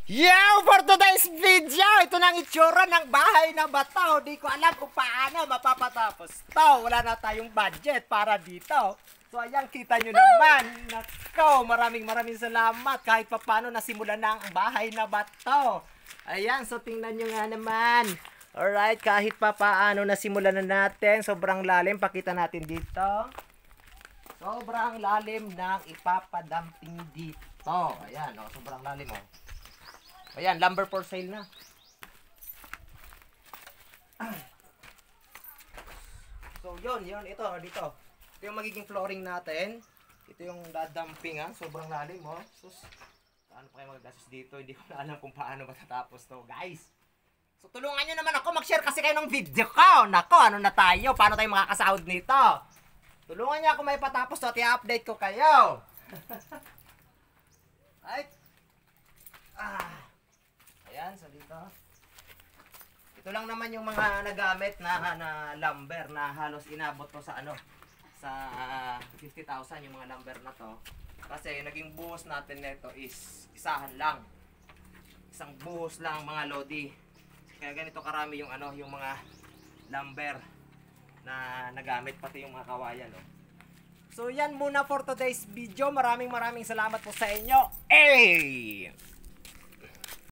Yo! For today's video, ito na ang itsura ng bahay na bato. Di ko alam kung paano mapapatapos to. Wala na tayong budget para dito. So ayan, kita nyo naman. Nako, maraming salamat. Kahit pa paano nasimulan na ang bahay na bato. Ayan, so tingnan nyo nga naman. Alright, kahit pa paano nasimulan na natin. Sobrang lalim, pakita natin dito. Sobrang lalim ng ipapadamping dito. Ayan, oh, sobrang lalim oh. Ayan, lumber for sale na. So, yun, ito, dito. Ito yung magiging flooring natin. Ito yung dadamping, ha. Sobrang lalim, oh. Sus, paano pa kayo magagastos dito? Hindi ko na alam kung paano matatapos to, guys. So, tulungan nyo naman ako. Mag-share kasi kayo ng video ko. Nako, ano na tayo? Paano tayo makakasahod nito? Tulungan nyo ako may patapos to at i-update ko kayo. Right? Ayan, so dito. Ito lang naman yung mga nagamit na lumber na halos inabot to sa sa 50,000 yung mga lumber na to. Kasi naging buhos natin nito is isahan lang. Isang buhos lang mga lodi. Kaya ganito karami yung yung mga lumber na nagamit, pati yung mga kawayan, no. So yan muna for today's video. Maraming salamat po sa inyo. Hey!